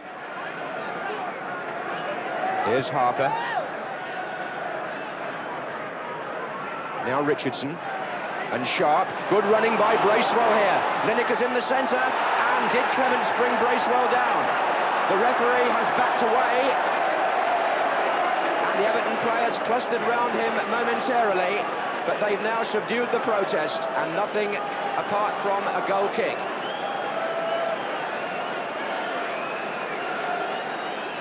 defence. Here's Harper. Now Richardson. And Sharp. Good running by Bracewell here. Lineker's in the centre. And did Clements bring Bracewell down? The referee has backed away. And the Everton players clustered round him momentarily. But they've now subdued the protest. And nothing apart from a goal kick.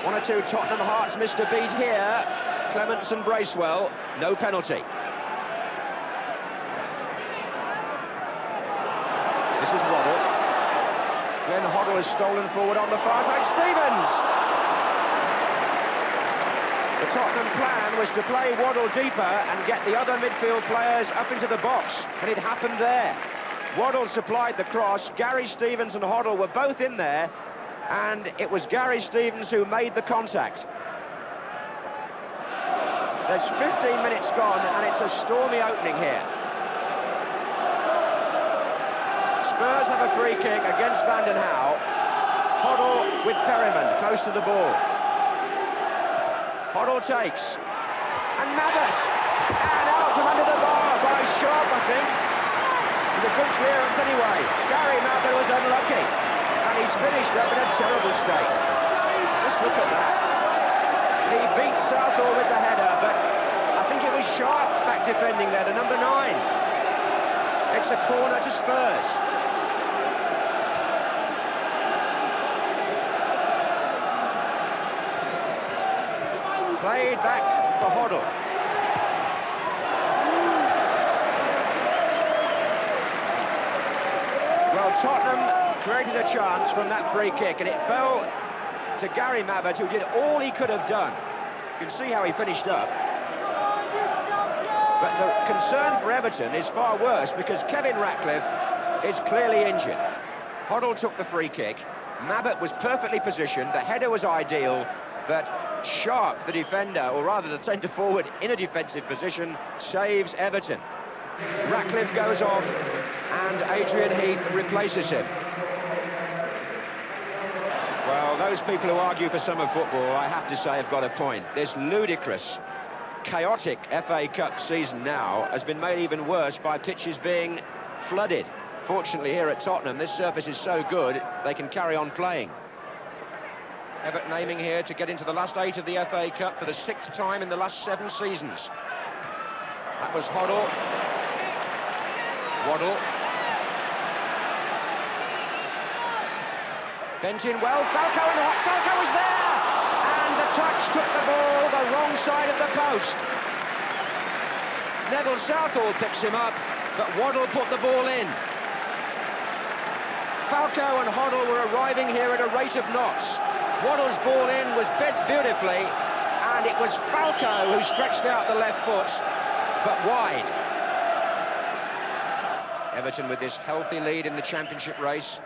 One or two Tottenham hearts missed a beat here. Clements and Bracewell, no penalty. This is Waddle. Glenn Hoddle is stolen forward on the far side. Stevens! The Tottenham plan was to play Waddle deeper and get the other midfield players up into the box, and it happened there. Waddle supplied the cross. Gary Stevens and Hoddle were both in there, and it was Gary Stevens who made the contact. There's 15 minutes gone, and it's a stormy opening here. Spurs have a free kick against Vanden Hauwe. Hoddle with Perryman close to the ball. Hoddle takes. And Mabbott! And out from under the bar by Sharp, I think. It was a good clearance anyway. Gary Mabbott was unlucky. And he's finished up in a terrible state. Just look at that. He beat Southall with the header, but I think it was Sharp back defending there, the number 9. It's a corner to Spurs. Played back for Hoddle. Well, Tottenham created a chance from that free kick, and it fell to Gary Mabbott, who did all he could have done. You can see how he finished up. But the concern for Everton is far worse, because Kevin Ratcliffe is clearly injured. Hoddle took the free kick. Mabbott was perfectly positioned. The header was ideal, but Sharp, the defender, or rather the centre-forward in a defensive position, saves Everton. Ratcliffe goes off, and Adrian Heath replaces him. Well, those people who argue for summer football, I have to say, have got a point. This ludicrous, chaotic FA Cup season now has been made even worse by pitches being flooded. Fortunately, here at Tottenham, this surface is so good, they can carry on playing. Everton aiming here to get into the last 8 of the FA Cup for the 6th time in the last 7 seasons. That was Hoddle. Waddle. Bent in well. Falco was there! And the touch took the ball the wrong side of the post. Neville Southall picks him up, but Waddle put the ball in. Falco and Hoddle were arriving here at a rate of knots. Waddle's ball in was bent beautifully, and it was Falco who stretched out the left foot, but wide. Everton with this healthy lead in the championship race,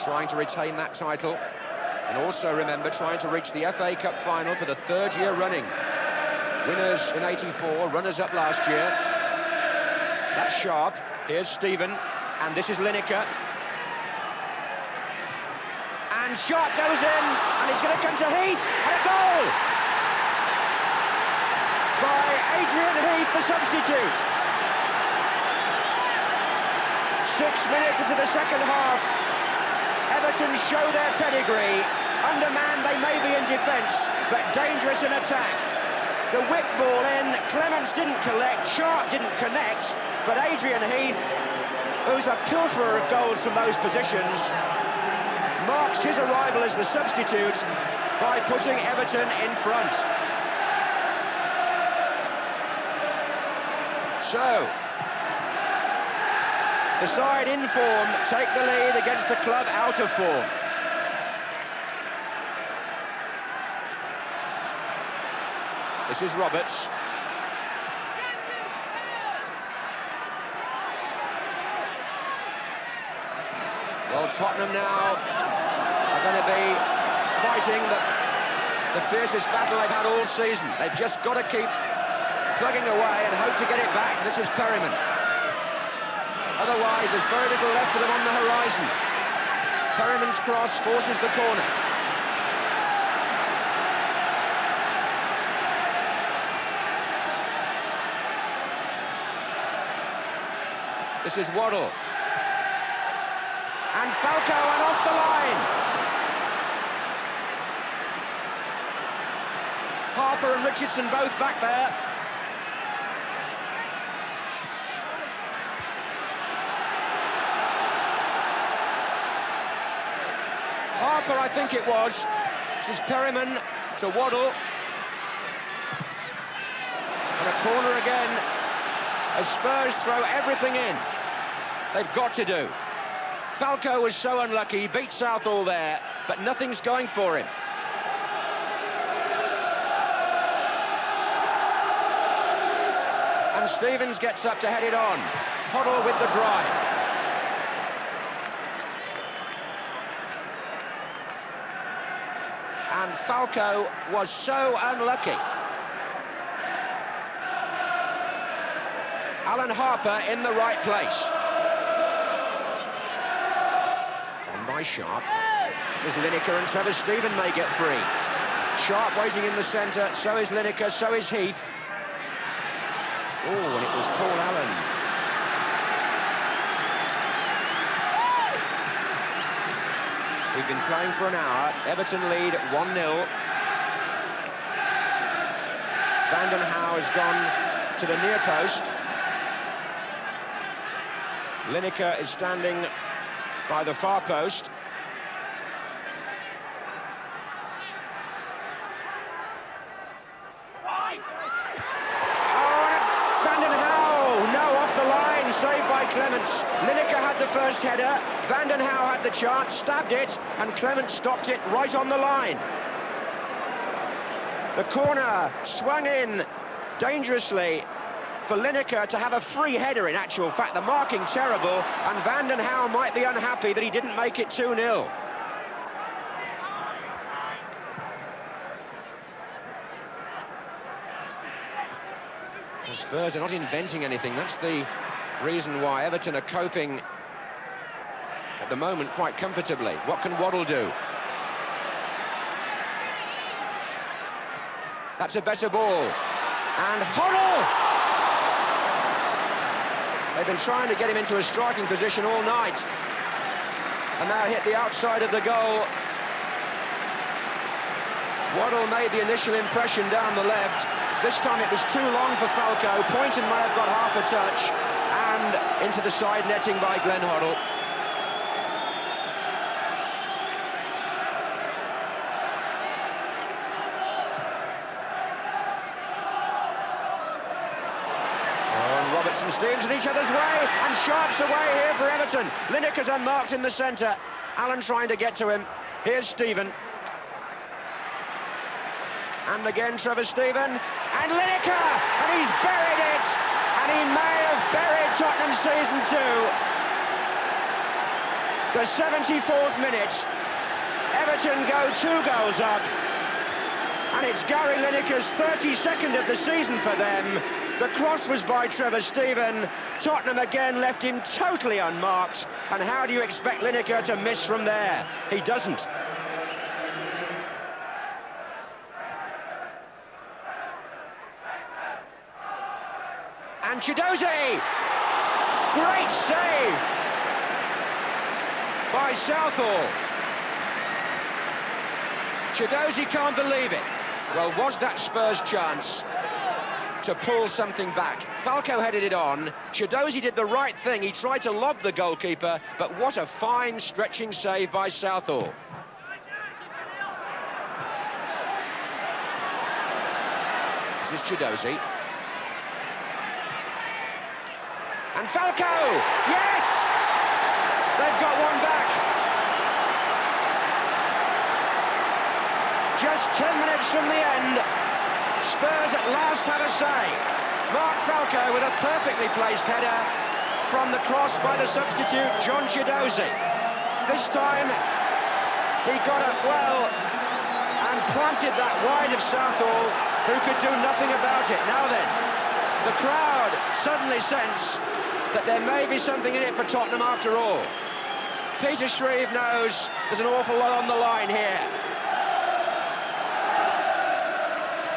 trying to retain that title, and also, remember, trying to reach the FA Cup final for the 3rd year running. Winners in '84, runners-up last year. That's Sharp. Here's Stephen, and this is Lineker. And Sharp goes in, and it's going to come to Heath, and a goal! By Adrian Heath, the substitute. 6 minutes into the second half, Everton show their pedigree. Undermanned they may be in defence, but dangerous in attack. The whip ball in, Clements didn't collect, Sharp didn't connect, but Adrian Heath, who's a pilferer of goals from those positions, marks his arrival as the substitute by putting Everton in front. So, the side in form take the lead against the club out of form. This is Roberts. Well, Tottenham now are going to be fighting the fiercest battle they've had all season. They've just got to keep plugging away and hope to get it back. This is Perryman. Otherwise, there's very little left for them on the horizon. Perryman's cross forces the corner. This is Waddle. And Falco and off the line. Harper and Richardson both back there. Harper, I think it was. This is Perryman to Waddle. And a corner again, as Spurs throw everything in. They've got to do. Falco was so unlucky, he beat Southall there, but nothing's going for him. And Stevens gets up to head it on. Hoddle with the drive. And Falco was so unlucky. Alan Harper in the right place. On by Sharp. There's Lineker and Trevor Stephen may get free. Sharp waiting in the centre, so is Lineker, so is Heath. Oh, and it was Paul Allen. We've been playing for an hour. Everton lead 1-0. Vanden Hauwe has gone to the near post. Lineker is standing by the far post. Saved by Clements. Lineker had the first header, Vanden Hauwe had the chance, stabbed it, and Clements stopped it right on the line. The corner swung in dangerously for Lineker to have a free header in actual fact. The marking terrible, and Vanden Hauwe might be unhappy that he didn't make it 2-0. The Spurs are not inventing anything, that's the reason why Everton are coping at the moment quite comfortably. What can Waddle do? That's a better ball. And Hoddle! They've been trying to get him into a striking position all night. And now hit the outside of the goal. Waddle made the initial impression down the left. This time it was too long for Falco. Poynton may have got half a touch. And into the side netting by Glenn Hoddle. Oh, and Robertson Stevens in each other's way, and Sharp's away here for Everton. Lineker's unmarked in the centre. Allen trying to get to him. Here's Stephen. And again Trevor Stephen, and Lineker, and he's buried it! And he may have buried Tottenham season 2. The 74th minute. Everton go 2 goals up. And it's Gary Lineker's 32nd of the season for them. The cross was by Trevor Stephen. Tottenham again left him totally unmarked. And how do you expect Lineker to miss from there? He doesn't. And Chidozie! Great save by Southall. Chidozie can't believe it. Well, was that Spurs' chance to pull something back? Falco headed it on. Chidozie did the right thing. He tried to lob the goalkeeper, but what a fine stretching save by Southall. This is Chidozie. And Falco, yes! They've got one back. Just 10 minutes from the end, Spurs at last have a say. Mark Falco with a perfectly placed header from the cross by the substitute, John Chidozie. This time, he got it well and planted that wide of Southall, who could do nothing about it. Now then, the crowd suddenly sense that there may be something in it for Tottenham after all. Peter Shreve knows there's an awful lot on the line here.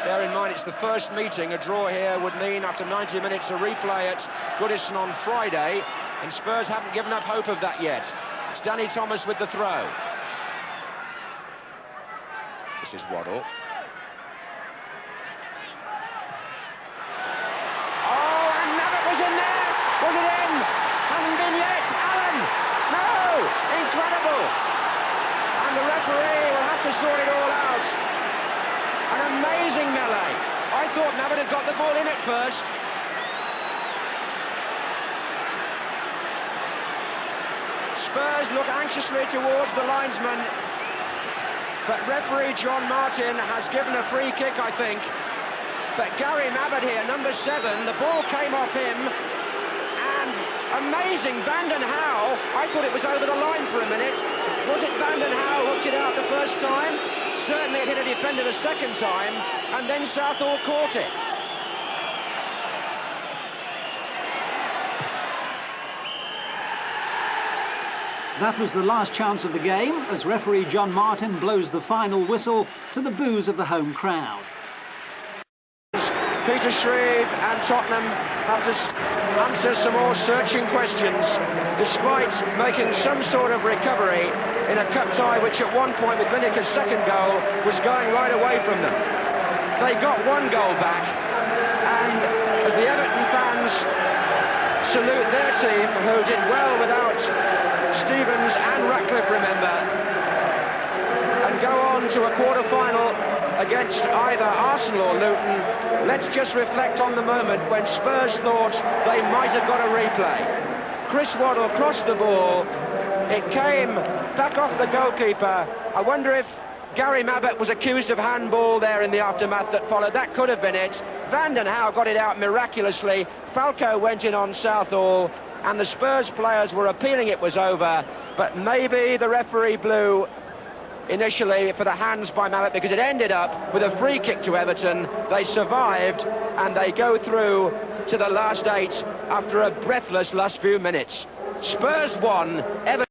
Bear in mind, it's the first meeting. A draw here would mean, after 90 minutes, a replay at Goodison on Friday. And Spurs haven't given up hope of that yet. It's Danny Thomas with the throw. This is Waddle. Oh, and Nabbit was in there! Was it in? Hasn't been yet! Allen! No! Incredible! And the referee will have to sort it all out. An amazing melee. I thought Nabbit had got the ball in at first. Spurs look anxiously towards the linesman, but referee John Martin has given a free kick, I think. But Gary Mabbott here, number 7, the ball came off him, and amazing, Vanden Hauwe, I thought it was over the line for a minute. Was it Vanden Hauwe who hooked it out the first time? Certainly it hit a defender the second time, and then Southall caught it. That was the last chance of the game as referee John Martin blows the final whistle to the boos of the home crowd. Peter Shreve and Tottenham have to answer some more searching questions, despite making some sort of recovery in a cup tie which at one point with Lineker's second goal was going right away from them. They got one goal back, and as the Everton fans salute their team, who did well without Stevens and Ratcliffe, remember, and go on to a quarter-final against either Arsenal or Luton, let's just reflect on the moment when Spurs thought they might have got a replay. Chris Waddle crossed the ball, it came back off the goalkeeper. I wonder if Gary Mabbott was accused of handball there in the aftermath that followed. That could have been it. Vanden Hauwe got it out miraculously. Falco went in on Southall, and the Spurs players were appealing it was over, but maybe the referee blew initially for the hands by Mabbott because it ended up with a free kick to Everton. They survived, and they go through to the last 8 after a breathless last few minutes. Spurs won, Everton